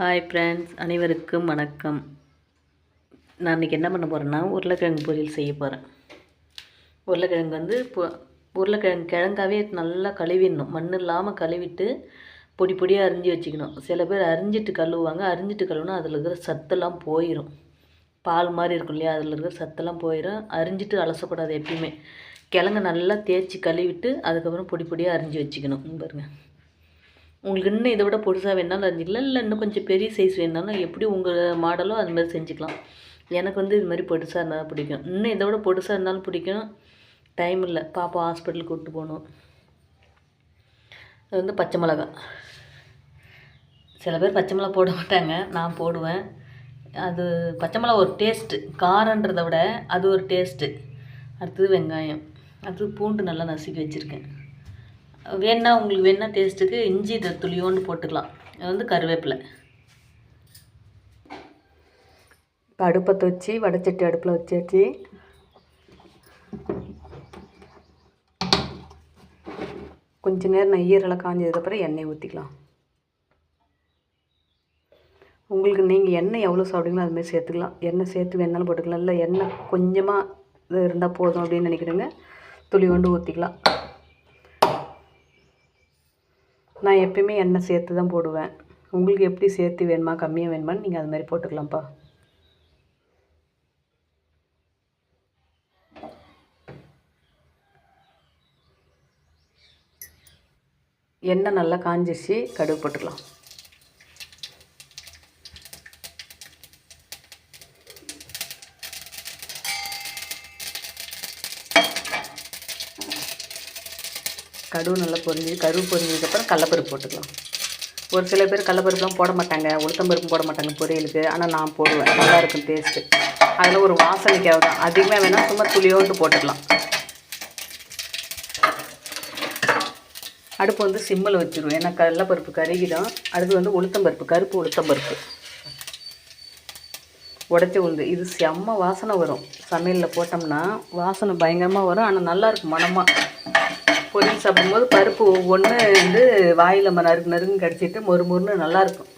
Hi friends, அனைவருக்கும் வணக்கம். நான் இன்றைக்கி என்ன பண்ண போகிறேன்னா, உருளைக்கிழங்கு பொரியல் செய்ய போகிறேன். உருளைக்கிழங்கு வந்து கிழங்காவே நல்லா கழுவிடணும். மண் இல்லாமல் கழுவிட்டு பொடி பொடியாக அரிஞ்சு வச்சுக்கணும். சில பேர் அரிஞ்சிட்டு கழுவுவாங்க. அரிஞ்சிட்டு கழுவுனா அதில் இருக்கிற சத்தெல்லாம் போயிடும். பால் மாதிரி இருக்கும் இல்லையா, அதில் இருக்கிற சத்தெல்லாம் போயிடும். அரிஞ்சிட்டு அலசக்கூடாது எப்பயுமே. கிழங்கு நல்லா தேய்ச்சி கழுவிட்டு அதுக்கப்புறம் பொடி பொடியாக அரிஞ்சு வச்சுக்கணும். பாருங்கள், உங்களுக்கு இன்னும் இதை விட பொடிசாக வேணாலும் அரிஞ்சிக்கலாம், இல்லை இன்னும் கொஞ்சம் பெரிய சைஸ் வேணாலும் எப்படி உங்கள் மாடலோ அது மாதிரி செஞ்சுக்கலாம். எனக்கு வந்து இது மாதிரி பொடிசாக இருந்தால் பிடிக்கும். இன்னும் இதை விட பொடிசாக இருந்தாலும் பிடிக்கும். டைம் இல்லை, பாப்பா ஹாஸ்பிட்டலுக்கு கூப்பிட்டு போகணும். அது வந்து பச்சை மிளகா. சில பேர் பச்சை மிளகா போட மாட்டாங்க, நான் போடுவேன். அது பச்சை மிளகா ஒரு டேஸ்ட்டு, காரன்றதை விட அது ஒரு டேஸ்ட்டு. அடுத்தது வெங்காயம், அடுத்தது பூண்டு நல்லா நசுக்கி வச்சுருக்கேன். வேணா உங்களுக்கு வேணா டேஸ்ட்டுக்கு இஞ்சி இதை துளியோண்டு போட்டுக்கலாம். அது வந்து கருவேப்பிலை. இப்போ அடுப்பத்தை வச்சு வடைச்சட்டி அடுப்பில் வச்சாச்சு. கொஞ்ச நேரம் ஈரலாம் காஞ்சதுக்கப்புறம் எண்ணெய் ஊற்றிக்கலாம். உங்களுக்கு நீங்கள் எண்ணெய் எவ்வளோ சாப்பிடுங்களோ அதுமாதிரி சேர்த்துக்கலாம். எண்ணெய் சேர்த்து வேணாலும் போட்டுக்கலாம். இல்லை எண்ணெய் கொஞ்சமாக இது இருந்தால் போதும் அப்படின்னு நினைக்கிறேங்க, துளியோண்டு ஊற்றிக்கலாம். நான் எப்பயுமே எண்ணெய் சேர்த்து தான் போடுவேன். உங்களுக்கு எப்படி சேர்த்து வேணுமா கம்மியாக வேணுமான்னு நீங்கள் அது மாதிரி போட்டுக்கலாம்ப்பா. எண்ணெய் நல்லா காஞ்சிச்சு, கடுகு போட்டுக்கலாம். கடுகு நல்லா பொரிஞ்சதுக்கப்புறம் கடலப்பருப்பு போட்டுக்கலாம். ஒரு சில பேர் கடலப்பருப்புலாம் போட மாட்டாங்க, உளுத்தம்பருப்பு போட மாட்டாங்க பொரியலுக்கு. ஆனால் நான் போடுவேன், நல்லாயிருக்கும் டேஸ்ட்டு. அதில் ஒரு வாசனைக்காக தான். அதிகமாக வேணால் சும்மா துளியோண்டு போட்டுக்கலாம். அடுப்பு வந்து சிம்மில் வச்சுருவேன், ஏன்னா கடலப்பருப்பு கருகிடும். அடுத்து வந்து உளுத்தம்பருப்பு, கருப்பு உளுத்தம்பருப்பு உடச்சி உளுந்து. இது செம்ம வாசனை வரும். சமையலில் போட்டோம்னா வாசனை பயங்கரமாக வரும். ஆனால் நல்லாயிருக்கும் மணமாக. பொரியல் சாப்பிடும்போது பருப்பு ஒவ்வொன்று வந்து வாயில் நம்ம நறுக்கு கடிச்சிட்டு மொறுன்னு நல்லாயிருக்கும்.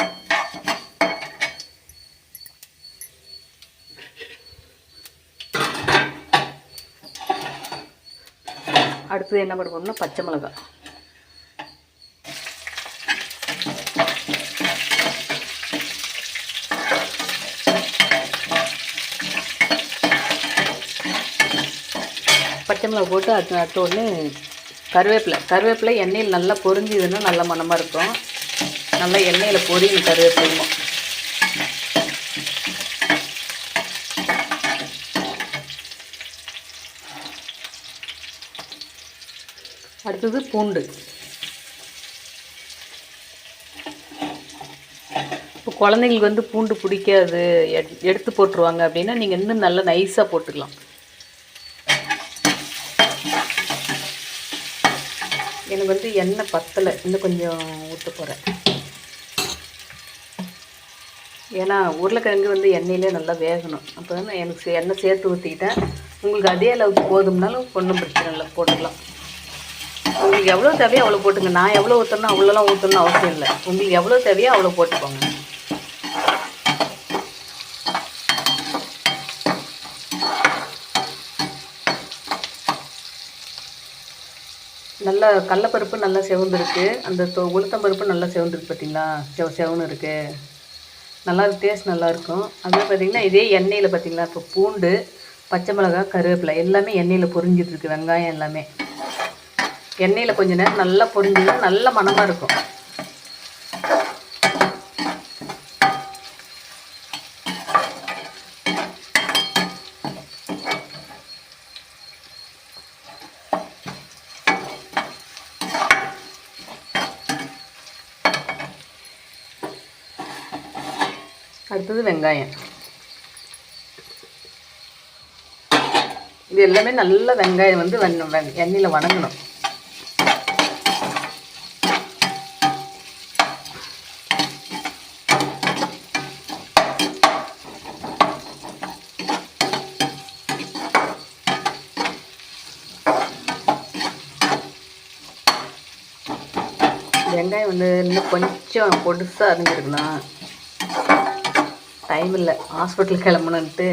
அடுத்தது என்ன பண்ணுவோம்னா பச்சை மிளகாய். பச்சை மிளகா போட்டு அடுத்த உடனே கருவேப்பிலை எண்ணெயில் நல்லா பொரிஞ்சுதுன்னா நல்ல மணமாக இருக்கும். நல்லா எண்ணெயில் பொரியும் கருவேப்பிலையும். அடுத்தது பூண்டு. இப்போ குழந்தைங்களுக்கு வந்து பூண்டு பிடிக்காது, எடுத்து போட்டுருவாங்க அப்படின்னா நீங்கள் இன்னும் நல்லா நைஸாக போட்டுக்கலாம். எனக்கு வந்து எண்ணெய் பத்தலை, இன்னும் கொஞ்சம் ஊற்ற போகிறேன். ஏன்னா உருளைக்கிழங்கு வந்து எண்ணெயிலே நல்லா வேகணும். அப்போ தான் எனக்கு எண்ணெய் சேர்த்து ஊற்றிக்கிட்டேன். உங்களுக்கு அதே அளவுக்கு போதும்னாலும் ஒன்றும் பிரச்சனை இல்லை, போட்டுக்கலாம். உங்களுக்கு எவ்வளோ தேவையோ அவ்வளோ போட்டுங்க. நான் எவ்வளோ ஊற்றணும் அவ்வளோலாம் ஊற்றணும்னு அவசியம் இல்லை. உங்களுக்கு எவ்வளோ தேவையோ அவ்வளோ போட்டுக்கோங்க. நல்லா கடலப்பருப்பு நல்லா செவந்துருக்கு, அந்த உளுத்தம்பருப்பு நல்லா செவந்துருக்கு. பார்த்தீங்களா, செவன்னு இருக்குது. நல்லா டேஸ்ட் நல்லாயிருக்கும். அதுவே பார்த்திங்கன்னா இதே எண்ணெயில் பார்த்திங்களா, இப்போ பூண்டு, பச்சை மிளகாய், கருவேப்பிலை எல்லாமே எண்ணெயில் பொரிஞ்சிட்ருக்கு. வெங்காயம் எல்லாமே எண்ணெயில் கொஞ்சம் நேரம் நல்லா பொரிஞ்சுன்னா நல்ல மணமாக இருக்கும். அடுத்தது வெங்காயம். இது எல்லாமே நல்ல வெங்காயம் வந்து எண்ணெயில் வணங்கணும். வெங்காயம் வந்து இன்னும் கொஞ்சம் பொடிசாக அரிஞ்சிருக்கலாம். டைம் இல்லை, ஹாஸ்பிட்டல் கிளம்பணுன்ட்டு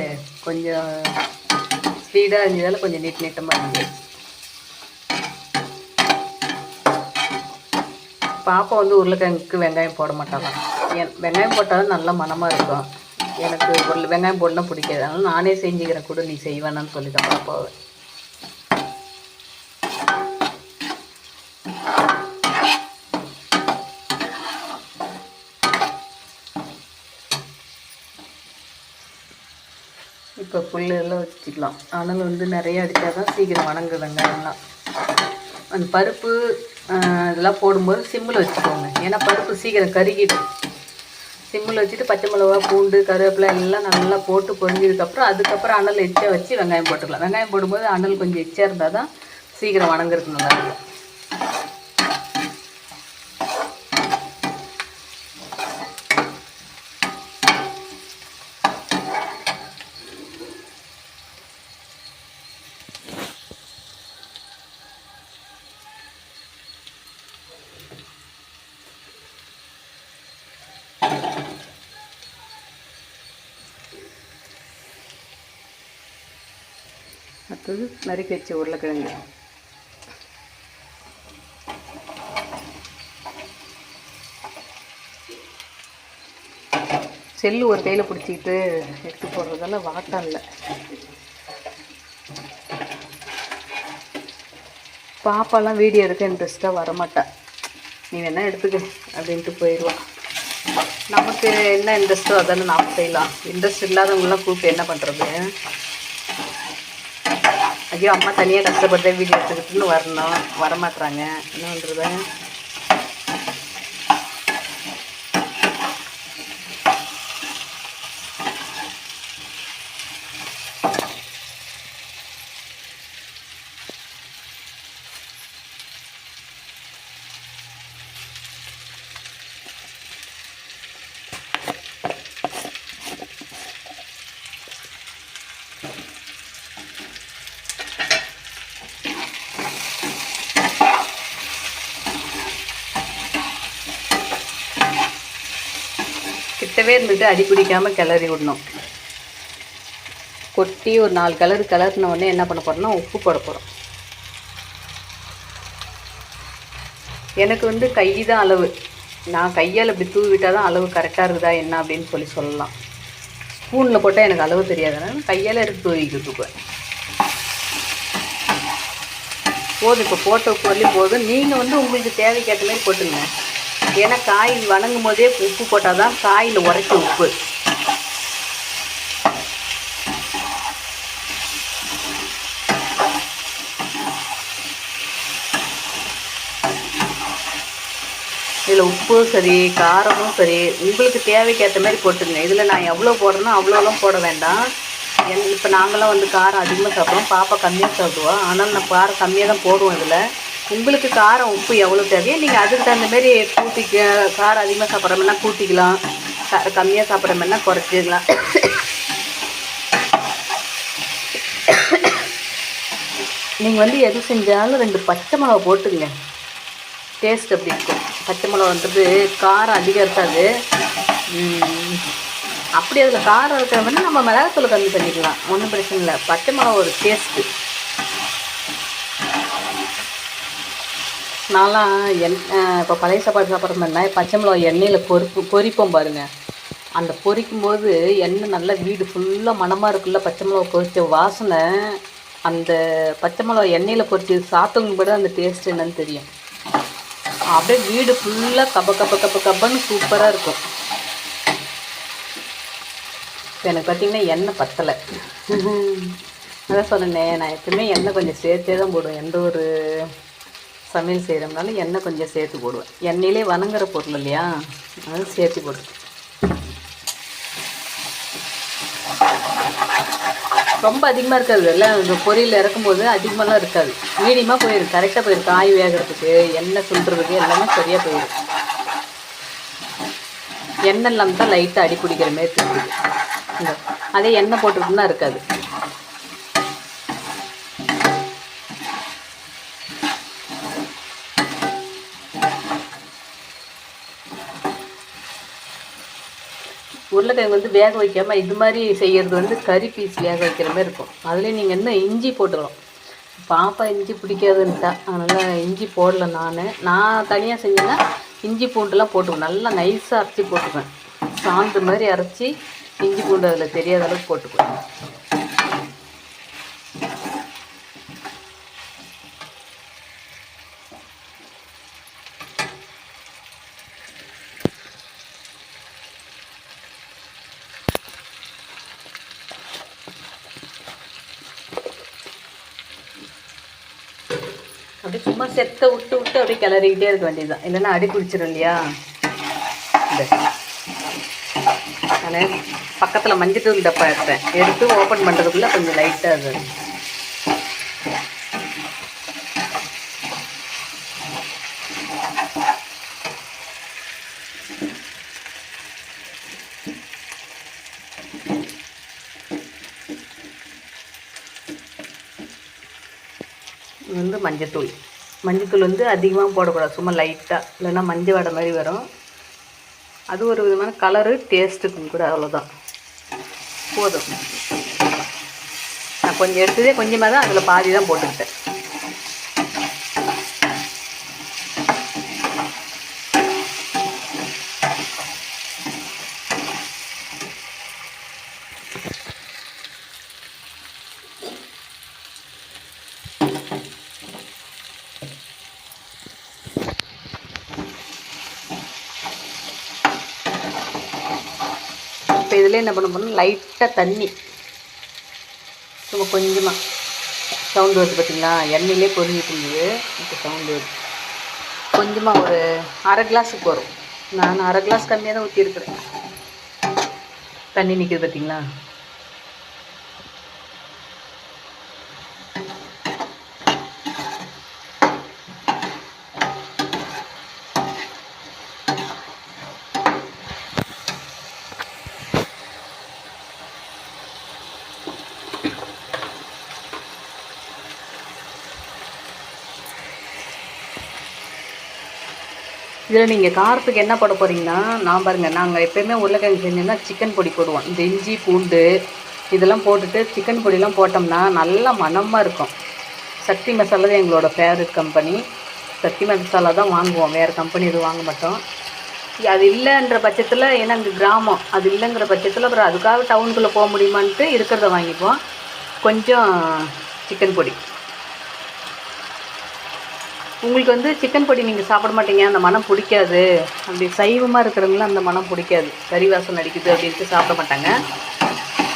கொஞ்சம் ஸ்பீடாக இருந்ததால் கொஞ்சம் நீட்டமாக இருந்தது. பாப்பா வந்து உருளைக்கிழங்குக்கு வெங்காயம் போட மாட்டாங்க. வெங்காயம் போட்டாலும் நல்லா மணமாக இருக்கும். எனக்கு வெங்காயம் போடலாம் பிடிக்காது. அதனால் நானே செஞ்சுக்கிறேன் கூட, நீ செய்வேன்னு சொல்லிட்டேன் பாப்பாவை. இப்போ புல்லெல்லாம் வச்சுக்கலாம். அனல் வந்து நிறைய அடித்தா தான் சீக்கிரம் வணங்கு வெங்காயம்லாம். அந்த பருப்பு இதெல்லாம் போடும்போது சிம்மில் வச்சுக்கோங்க, ஏன்னா பருப்பு சீக்கிரம் கருகிடும். சிம்மில் வச்சுட்டு பச்சை மிளகா, பூண்டு, கருவேப்பிலை எல்லாம் நல்லா போட்டு பொரிஞ்சதுக்கப்புறம் அதுக்கப்புறம் அனல் எச்சா வச்சு வெங்காயம் போட்டுக்கலாம். வெங்காயம் போடும்போது அனல் கொஞ்சம் எச்சா இருந்தால் தான் சீக்கிரம் வணங்குறதுக்கு நல்லாயிருக்கும். அடுத்தது நறுக்கி வச்ச உருளைக்கிழங்கு. செல்லு ஒரு கையில் பிடிச்சிக்கிட்டு எடுத்து போடுறதால வாட்டம் இல்லை. பாப்பாலாம் வீடியோ எடுக்க இன்ட்ரெஸ்ட்டாக வரமாட்டா. நீ வேணா எடுத்துக்க அப்படின்ட்டு போயிடுவான். நமக்கு என்ன இன்ட்ரெஸ்ட்டோ அதெல்லாம் நாம் செய்யலாம். இன்ட்ரெஸ்ட் இல்லாதவங்களாம் கூப்பிட்டு என்ன பண்ணுறது? ஐயோ அம்மா தனியாக கஷ்டப்பட்டு வீடியோ எடுத்துக்கிட்டுன்னு வரணும், வரமாட்டுறாங்க, என்ன பண்ணுறது? கிட்டவே இருந்துட்டு அடி பிடிக்காமல் கிளறி விடணும். கொட்டி ஒரு 4 கிளறின உடனே என்ன பண்ண போகிறோம்னா உப்பு போட போகிறோம். எனக்கு வந்து கை தான் அளவு. நான் கையால் இப்படி தூவி விட்டால் தான் அளவு கரெக்டாக இருக்குதா என்ன அப்படின்னு சொல்லலாம். ஸ்பூனில் போட்டால் எனக்கு அளவு தெரியாதுனால கையால் எடுத்து தூவிக்கிட்டுருப்பேன். போதும், இப்போ போட்ட உப்பு வரலையும் போதும். நீங்கள் வந்து உங்களுக்கு தேவைக்கேற்ற மாதிரி போட்டுருங்க. ஏன்னா காய் வணங்கும் போதே உப்பு போட்டால் தான் காயில் உரைக்கும் உப்பு. இதில் உப்பும் சரி காரமும் சரி உங்களுக்கு தேவைக்கேற்ற மாதிரி போட்டுருங்க. இதில் நான் எவ்வளோ போடுறேனோ அவ்வளோலாம் போட வேண்டாம். இப்போ நாங்களாம் வந்து காரம் அதிகமாக சாப்பிடுவோம், பாப்பா கம்மியாக சாப்பிடுவோம். ஆனால் நான் காரம் கம்மியாக தான் போடுவோம். இதில் உங்களுக்கு காரம் உப்பு எவ்வளோ தேவையோ நீங்கள் அதுக்கு தகுந்த மாதிரி கூட்டிக்க. காரம் அதிகமாக சாப்பிட்ற மாதிரினா கூட்டிக்கலாம், கம்மியாக சாப்பிட்ற மாதிரினா குறைச்சிக்கலாம். நீங்கள் வந்து எது செஞ்சாலும் 2 பச்சை மிளகா போட்டுங்க, டேஸ்ட் அப்படி இருக்கும். பச்சை மிளகான்றது காரம் அதிகம் இருக்காது. அப்படி அதில் காரம் இருக்கிற மாதிரி நம்ம மிளகாத்தூள் கம்மி பண்ணிக்கலாம், ஒன்றும் பிரச்சனை இல்லை. பச்சை மிளகா ஒரு டேஸ்ட்டு. நான்லாம் இப்போ பழைய சாப்பாடு சாப்பிட்ற மாதிரினா பச்சை மிளகா எண்ணெயில் பொரிப்போம் பாருங்கள். அந்த பொரிக்கும்போது எண்ணெய் நல்லா வீடு ஃபுல்லாக மணமாக இருக்குல்ல, பச்சை மிளகா பொரித்த வாசனை. அந்த பச்சை மிளகா எண்ணெயில் பொரிச்சு சாப்பிட்டவங்க கூட அந்த டேஸ்ட் என்னன்னு தெரியும். அப்படியே வீடு ஃபுல்லாக கப்பன்னு சூப்பராக இருக்கும். இப்போ எனக்கு பார்த்திங்கன்னா எண்ணெய் பத்தலை. அதான் சொன்னேன், நான் எப்பவுமே எண்ணெய் கொஞ்சம் சேர்த்தே தான் போடுவேன். எந்த ஒரு சமையல் செய்கிறோம்னாலும் எண்ணெய் கொஞ்சம் சேர்த்து போடுவேன். எண்ணெயிலே வணங்குற பொருள் இல்லையா, அது சேர்த்து போடுவேன். ரொம்ப அதிகமாக இருக்காது, எல்லாம் இந்த பொரியல் இறக்கும்போது அதிகமாகலாம் இருக்காது, மீடியமாக போயிடும், கரெக்டாக போயிடும். காய் வேகிறதுக்கு எண்ணெய் சுண்டுறதுக்கு எல்லாமே சரியாக போயிடும். எண்ணெய் இல்லாமல் தான் லைட்டாக அடி பிடிக்கிற மாரி தெரியுது. அதே எண்ணெய் போட்டுக்கிட்டுனா இருக்காது. உருளைக்கிழங்கு வந்து வேக வைக்காமல் இது மாதிரி செய்கிறது வந்து கறி பீஸ் வேக வைக்கிற மாதிரி இருக்கும். அதுலேயும் நீங்கள் இன்னும் இஞ்சி போட்டுக்கலாம். பாப்பா இஞ்சி பிடிக்காதுன்ட்டா, அதனால் இஞ்சி போடல. நான் தனியாக செஞ்சேன்னா இஞ்சி பூண்டுலாம் போட்டுக்குவேன். நல்லா நைஸாக அரைச்சி போட்டுக்குவேன். சாந்து மாதிரி அரைச்சி இஞ்சி பூண்டு அதில் தெரியாத அளவுக்கு போட்டுக்குவேன். அப்படியே சும்மா செத்த விட்டு அப்படியே கிளறிக்கிட்டே இருக்க வேண்டியதுதான், இல்லைன்னா அடி பிடிச்சிடும் இல்லையா. நான் பக்கத்தில் மஞ்சத்தூள் டப்பா எடுத்து ஓப்பன் பண்ணுறதுக்குள்ளே கொஞ்சம் லைட்டாக அது வந்து மஞ்சத்தூள் வந்து அதிகமாக போடக்கூடாது, சும்மா லைட்டாக, இல்லைன்னா மஞ்சள் வடை மாதிரி வரும். அது ஒரு விதமான கலரு டேஸ்ட்டுக்கும் கூட, அவ்வளோதான் போதும். நான் கொஞ்சம் எடுத்ததே கொஞ்சமாக தான், அதில் பாதி தான் போட்டுக்கிட்டேன். இப்போ இதில் என்ன பண்ண போகிறோம், லைட்டாக தண்ணி, சும்மா கொஞ்சமாக சவுண்டு வருது பார்த்தீங்களா, எண்ணெயிலே பொரிஞ்சிட்டு இருந்தது, இப்போ சவுண்டு வருது. கொஞ்சமாக ஒரு அரை கிளாஸுக்கு வரும். நான் அரை கிளாஸ் கம்மியாக தான் ஊற்றிருக்கிறேன். தண்ணி நிற்கிது பார்த்தீங்களா. இதில் நீங்கள் காரத்துக்கு என்ன போட போகிறீங்கன்னா, நான் பாருங்கள், நாங்கள் எப்போயுமே உருளைக்கிழங்கு செஞ்சோம்னா சிக்கன் பொடி போடுவோம். இந்த இஞ்சி பூண்டு இதெல்லாம் போட்டுட்டு சிக்கன் பொடிலாம் போட்டோம்னா நல்லா மணமாக இருக்கும். சக்தி மசாலா தான் எங்களோட ஃபேவரட் கம்பெனி. சக்தி மசாலா தான் வாங்குவோம், வேறு கம்பெனி எதுவும் வாங்க மாட்டோம். அது இல்லைன்ற பட்சத்தில், ஏன்னா இங்கே கிராமம், அது இல்லைங்கிற பட்சத்தில் அப்புறம் அதுக்காக டவுனுக்குள்ளே போக முடியுமான்ட்டு இருக்கிறத வாங்கிப்போம். கொஞ்சம் சிக்கன் பொடி. உங்களுக்கு வந்து சிக்கன் பொடி நீங்கள் சாப்பிட மாட்டீங்க, அந்த மனம் பிடிக்காது, அப்படி சைவமாக இருக்கிறவங்களாம் அந்த மனம் பிடிக்காது, கறி வாசனை அடிக்குது அப்படின்ட்டு சாப்பிட மாட்டாங்க.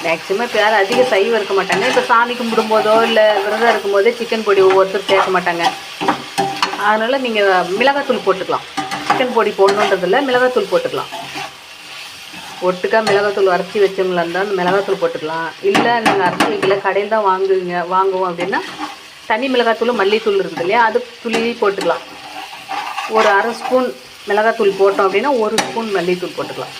மேக்ஸிமம் இப்போ யாரும் அதிக சைவம் இருக்க மாட்டாங்க. இப்போ சாமி கும்பிடும்போதோ இல்லை விரதம் இருக்கும்போதே சிக்கன் பொடி ஒவ்வொருத்தர் சேர்க்க மாட்டாங்க. அதனால் நீங்கள் மிளகாத்தூள் போட்டுக்கலாம். சிக்கன் பொடி போடணுன்றதில்ல, மிளகாத்தூள் போட்டுக்கலாம். ஒட்டுக்கா மிளகாத்தூள் அரைச்சி வச்சவங்களா இருந்தால் மிளகாத்தூள் போட்டுக்கலாம். இல்லை நீங்கள் அரைச்சி வைக்கல, கடையில் தான் வாங்குவோம் அப்படின்னா தனி மிளகாத்தூள் மல்லித்தூள் இருக்குது இல்லையா, அது துளி போட்டுக்கலாம். ஒரு அரை ஸ்பூன் மிளகாத்தூள் போட்டோம் அப்படின்னா 1 ஸ்பூன் மல்லித்தூள் போட்டுக்கலாம்.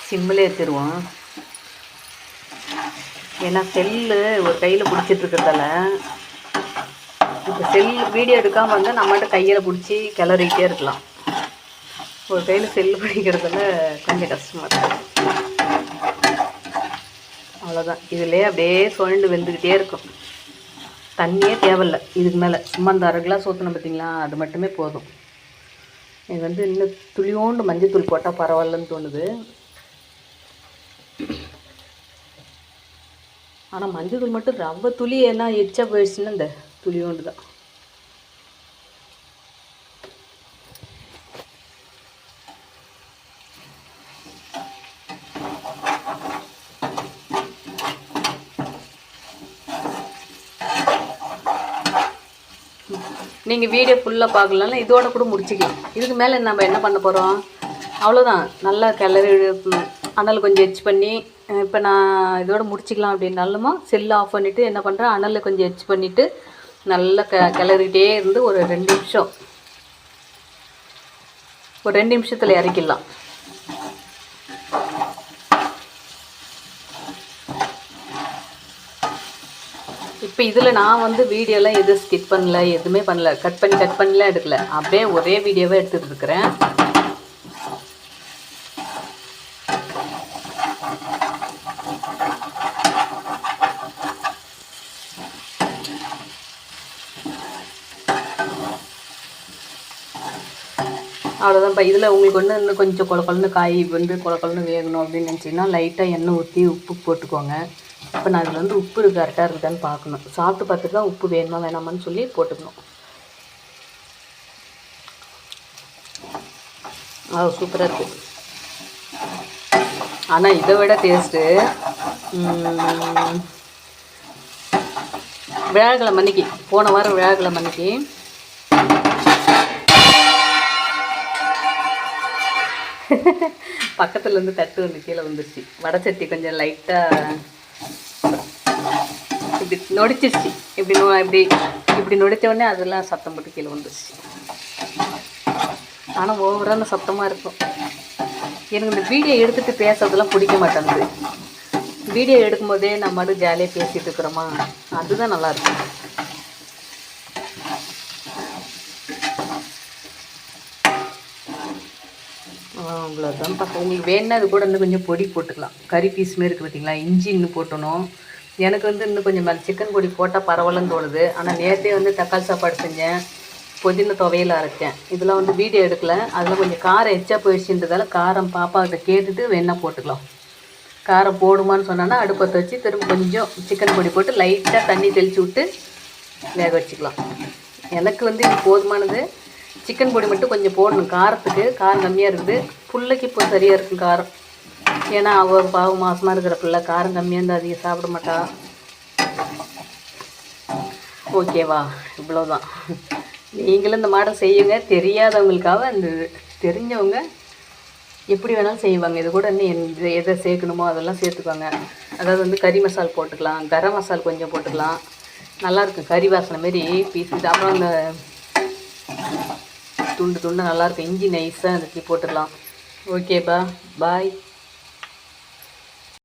சிம்மிலே வச்சுருவோம். ஏன்னா செல்லு ஒரு கையில் பிடிச்சிட்ருக்கிறதால, இப்போ வீடியோ எடுக்காமல் வந்தால் நம்மகிட்ட கையில் பிடிச்சி கிளறிக்கிட்டே இருக்கலாம். ஒரு கையில் செல்லு பிடிக்கிறதுல கொஞ்சம் கஷ்டமாக இருக்கும். அவ்வளோதான், இதிலே அப்படியே சுழண்டு வெந்துக்கிட்டே இருக்கும். தண்ணியே தேவையில்லை இதுக்கு மேலே. சும்மா அந்த அரை கிளாஸ் ஊற்றணும் பார்த்தீங்களா, அது மட்டுமே போதும். இது வந்து இன்னும் துளியோண்டு மஞ்சத்தூள் போட்டால் பரவாயில்லன்னு தோணுது. ஆனால் மஞ்சத்தூள் மட்டும் ரவை துளி எல்லாம் எச்சா போயிடுச்சுன்னா இந்த துளியோண்டு தான். நீங்கள் வீடியோ ஃபுல்லாக பார்க்கலன்னா இதோட கூட முடிச்சிக்கலாம். இதுக்கு மேலே நம்ம என்ன பண்ண போகிறோம், அவ்வளோதான். நல்லா கிளறி அனல் கொஞ்சம் எச் பண்ணி, இப்போ நான் இதோட முடிச்சிக்கலாம் அப்படின்னாலுமா செல்லு ஆஃப் பண்ணிவிட்டு என்ன பண்ணுறேன், அனலில் கொஞ்சம் எச் பண்ணிவிட்டு நல்லா கிளறிக்கிட்டே இருந்து ஒரு 2 நிமிஷம், ஒரு 2 நிமிஷத்தில் இறக்கிடலாம். இப்போ இதில் நான் வந்து வீடியோலாம் எதுவும் ஸ்கிப் பண்ணல, எதுவுமே பண்ணல, கட் பண்ணலாம் எடுக்கல, அப்படியே ஒரே வீடியோவாக எடுத்துகிட்டு இருக்கிறேன். அவ்வளோதான்ப்பா. இதில் உங்களுக்கு வந்து இன்னும் கொஞ்சம் கொழன்னு காய் வந்து கொழன்னு வேகணும் அப்படின்னு நினச்சிங்கன்னா லைட்டாக எண்ணெய் ஊற்றி உப்பு போட்டுக்கோங்க. இப்போ நான் அதில் வந்து உப்பு கரெக்டாக இருக்குதான்னு பார்க்கணும். சாப்பிட்டு பார்த்துட்டு தான் உப்பு வேணுமா வேணாமான்னு சொல்லி போட்டுக்கணும். சூப்பராக இருக்குது. ஆனால் இதை விட டேஸ்ட்டு வியாழக்கிழமை அன்னைக்கு, போன வாரம் வியாழக்கிழமை அன்னைக்கு பக்கத்துலேருந்து தட்டு வந்து கீழே வந்துருச்சு. வடச்சட்டி கொஞ்சம் லைட்டாக இப்படி நொடிச்சிருச்சு. இப்படி நொடித்த உடனே அதெல்லாம் சத்தம் போட்டு கீழே வந்துருச்சு. ஆனால் ஓவரான சத்தமாக இருக்கும். எனக்கு இந்த வீடியோ எடுத்துகிட்டு பேசுறதெல்லாம் பிடிக்க மாட்டேங்குது. வீடியோ எடுக்கும்போதே நம்ம மட்டும் ஜாலியாக பேசிகிட்டு இருக்கிறோமா, அதுதான் நல்லாயிருக்கும். அவ்வளோதான் பக்கம். உங்களுக்கு வேணுன்னா அது கூட இன்னும் கொஞ்சம் பொடி போட்டுக்கலாம். கறி பீஸ் மாரி இருக்குது பார்த்தீங்களா, இஞ்சி இன்னும் போட்டணும். எனக்கு வந்து இன்னும் கொஞ்சம் சிக்கன் பொடி போட்டால் பரவாயில்லன்னு தோணுது. ஆனால் நேற்றே வந்து தக்காளி சாப்பாடு செஞ்சேன், புதினா துவையல் அரைச்சேன். இதெல்லாம் வந்து வீடியோ எடுக்கலை. அதில் கொஞ்சம் காரம் எச்சா போயிடுச்சுன்றதால காரம் பாப்பாக்கிட்ட கேட்டுட்டு வேணா போட்டுக்கலாம். காரம் போடுமான்னு சொன்னான்னா அடுப்பத்தை வச்சு திரும்ப கொஞ்சம் சிக்கன் பொடி போட்டு லைட்டாக தண்ணி தெளித்து விட்டு வேக வச்சுக்கலாம். எனக்கு வந்து இது போதுமானது. சிக்கன் பொடி மட்டும் கொஞ்சம் போடணும் காரத்துக்கு. காரம் கம்மியாக இருக்குது. பிள்ளைக்கு இப்போ சரியாக இருக்கும் காரம். ஏன்னா அவள் பாவம் மாசமாக இருக்கிற பிள்ளை காரம் கம்மியாக இருந்தால் அதிகம் சாப்பிட மாட்டா. ஓகேவா? இவ்வளோதான். நீங்களும் இந்த மாடல் செய்யுங்க. தெரியாதவங்களுக்காக இந்த தெரிஞ்சவங்க எப்படி வேணாலும் செய்வாங்க. இது கூட இன்னும் எதை சேர்க்கணுமோ அதெல்லாம் சேர்த்துக்கோங்க. அதாவது வந்து கறி மசால் போட்டுக்கலாம், கரம் மசால் கொஞ்சம் போட்டுக்கலாம். நல்லாயிருக்கும் கறி வாசனை மாரி பீஸ். அப்புறம் அந்த துண்டு நல்லாயிருக்கும். இஞ்சி நைஸாக அந்த போட்டுடலாம். ஓகேப்பா, பாய்.